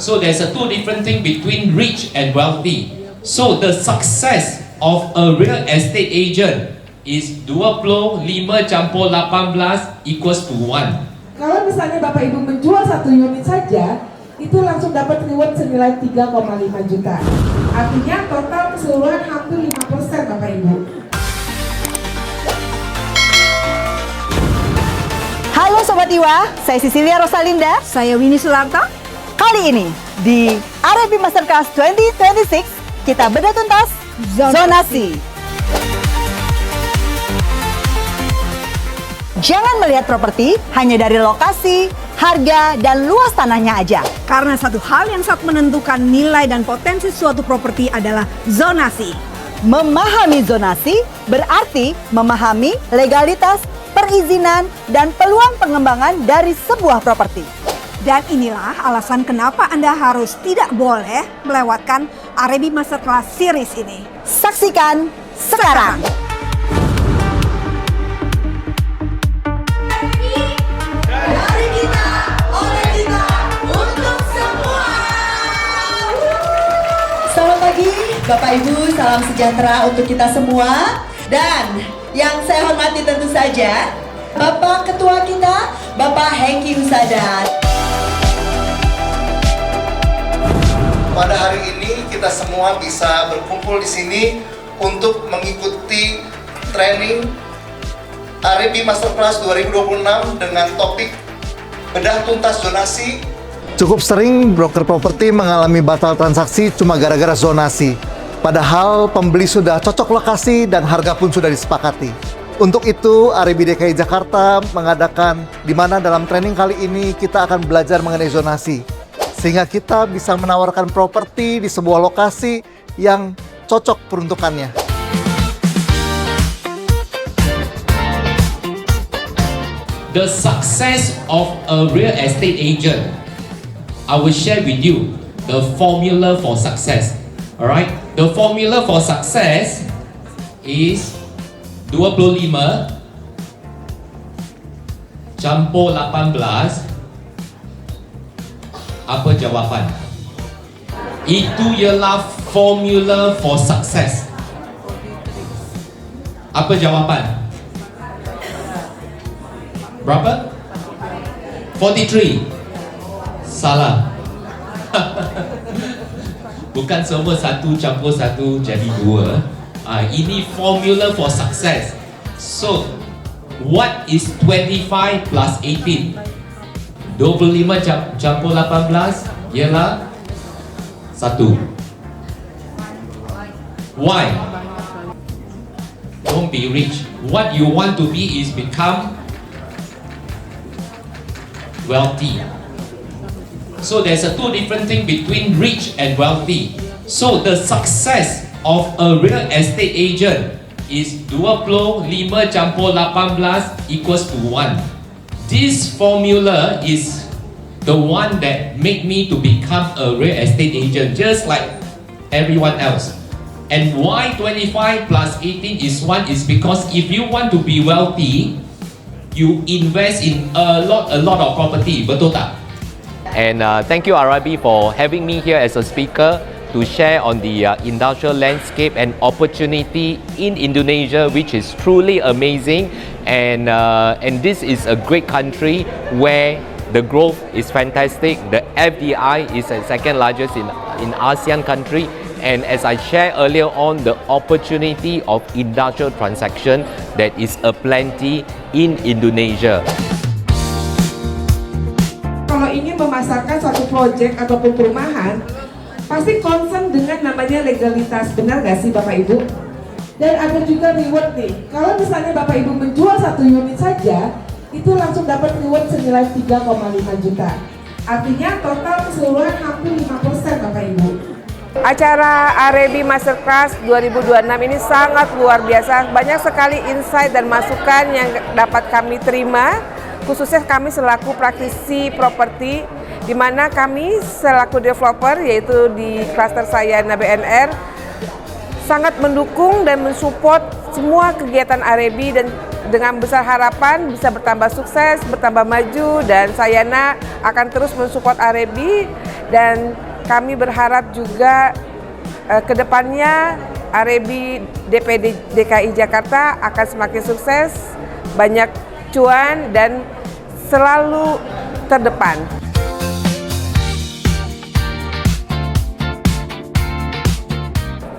So there's two different thing between rich and wealthy. So the success of a real estate agent is 25 campur 18 equals to 1. Kalau misalnya Bapak Ibu menjual 1 unit saja, itu langsung dapat reward senilai 3,5 juta. Artinya total keseluruhan hampir 5% Bapak Ibu. Halo Sobat IWA, saya Sisilia Rosalinda. Saya Winnie Sularto. Kali ini di AREBI Masterclass 2026 kita bedah tuntas zonasi. Jangan melihat properti hanya dari lokasi, harga, dan luas tanahnya aja. Karena satu hal yang sangat menentukan nilai dan potensi suatu properti adalah zonasi. Memahami zonasi berarti memahami legalitas, perizinan, dan peluang pengembangan dari sebuah properti. Dan inilah alasan kenapa Anda harus tidak boleh melewatkan AREBI Masterclass series ini. Saksikan sekarang. Selamat pagi Bapak Ibu, salam sejahtera untuk kita semua. Dan yang saya hormati tentu saja Bapak Ketua kita, Bapak Hengki Husada. Pada hari ini kita semua bisa berkumpul di sini untuk mengikuti training AREBI Masterclass 2026 dengan topik Bedah Tuntas Zonasi. Cukup sering broker properti mengalami batal transaksi cuma gara-gara zonasi. Padahal pembeli sudah cocok lokasi dan harga pun sudah disepakati. Untuk itu, AREBI DKI Jakarta mengadakan di mana dalam training kali ini kita akan belajar mengenai zonasi. Sehingga kita bisa menawarkan properti di sebuah lokasi yang cocok peruntukannya. The success of a real estate agent, I will share with you the formula for success. Alright, the formula for success is 25 campur 18. Apa jawapan? Itu ialah formula for success. Apa jawapan? Berapa? 43. Salah. Bukan semua 1 campur 1 jadi 2. Ini formula for success. So, what is 25 plus 18? 25 campur 18 ialah 1. Why? Don't be rich. What you want to be is become wealthy. So there's two different thing between rich and wealthy. So the success of a real estate agent is 25 campur 18 equals to 1. This formula is the one that make me to become a real estate agent just like everyone else. And why 25 plus 18 is 1 is because if you want to be wealthy, you invest in a lot of property, betul tak? And thank you AREBI for having me here as a speaker to share on the industrial landscape and opportunity in Indonesia, which is truly amazing. And this is a great country where the growth is fantastic. The FDI is the second largest in ASEAN country. And as I shared earlier on, the opportunity of industrial transaction that is aplenty in Indonesia. Kalau ingin memasarkan suatu proyek ataupun perumahan, pasti concern dengan namanya legalitas, benar gak sih Bapak Ibu? Dan ada juga reward nih. Kalau misalnya Bapak Ibu menjual 1 unit saja, itu langsung dapat reward senilai 3,5 juta. Artinya total keseluruhan hampir 5% Bapak Ibu. Acara AREBI Masterclass 2026 ini sangat luar biasa. Banyak sekali insight dan masukan yang dapat kami terima, khususnya kami selaku praktisi properti, di mana kami selaku developer, yaitu di klaster saya BNR, sangat mendukung dan mensupport semua kegiatan AREBI dan dengan besar harapan bisa bertambah sukses, bertambah maju, dan Sayana akan terus mensupport AREBI Dan kami berharap juga kedepannya AREBI DPD DKI Jakarta akan semakin sukses, banyak cuan dan selalu terdepan.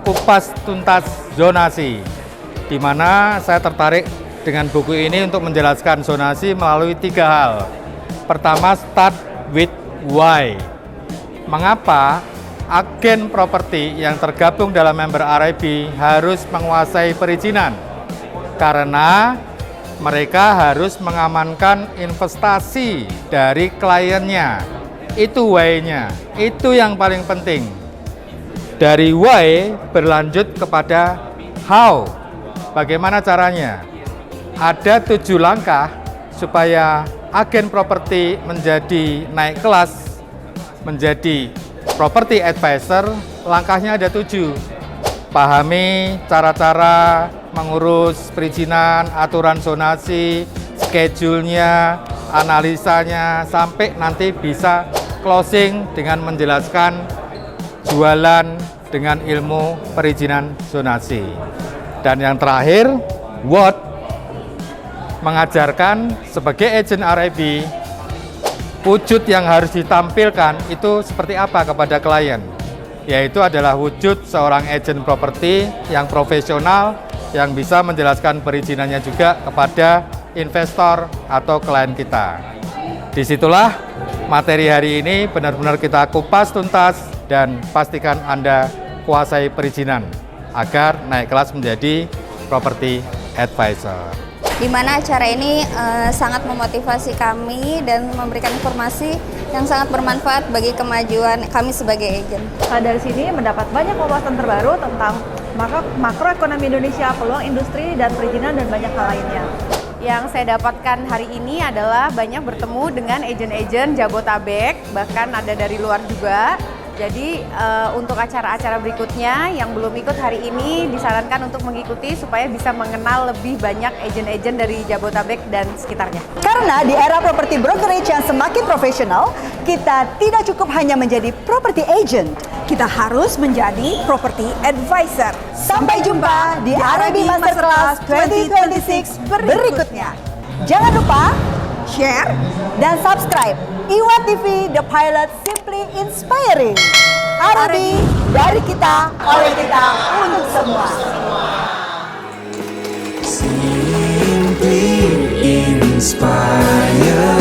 Kupas Tuntas Zonasi, di mana saya tertarik dengan buku ini untuk menjelaskan zonasi melalui 3 hal. Pertama, start with why. Mengapa agen properti yang tergabung dalam member AREBI harus menguasai perizinan? Karena mereka harus mengamankan investasi dari kliennya. Itu why-nya, itu yang paling penting. Dari why berlanjut kepada how, bagaimana caranya. Ada 7 langkah supaya agen properti menjadi naik kelas, menjadi property advisor. Langkahnya ada 7. Pahami cara-cara mengurus perizinan, aturan zonasi, schedule-nya, analisanya, sampai nanti bisa closing dengan menjelaskan jualan dengan ilmu perizinan zonasi. Dan yang terakhir, what, mengajarkan sebagai agen AREBI wujud yang harus ditampilkan itu seperti apa kepada klien, yaitu adalah wujud seorang agen properti yang profesional yang bisa menjelaskan perizinannya juga kepada investor atau klien kita. Disitulah materi hari ini benar-benar kita kupas tuntas dan pastikan Anda kuasai perizinan agar naik kelas menjadi property advisor. Di mana acara ini sangat memotivasi kami dan memberikan informasi yang sangat bermanfaat bagi kemajuan kami sebagai agen. Dari sini mendapat banyak wawasan terbaru tentang makroekonomi Indonesia, peluang industri dan perizinan dan banyak hal lainnya. Yang saya dapatkan hari ini adalah banyak bertemu dengan agen-agen Jabotabek, bahkan ada dari luar juga. Jadi untuk acara-acara berikutnya yang belum ikut hari ini disarankan untuk mengikuti supaya bisa mengenal lebih banyak agen-agen dari Jabotabek dan sekitarnya. Karena di era properti brokerage yang semakin profesional, kita tidak cukup hanya menjadi property agent. Kita harus menjadi property advisor. Sampai jumpa di AREBI Masterclass 2026 berikutnya. Jangan lupa Share dan subscribe IWA TV, The Pilot Simply Inspiring. AREBI, dari kita, oleh kita, untuk semua. Simply inspiring.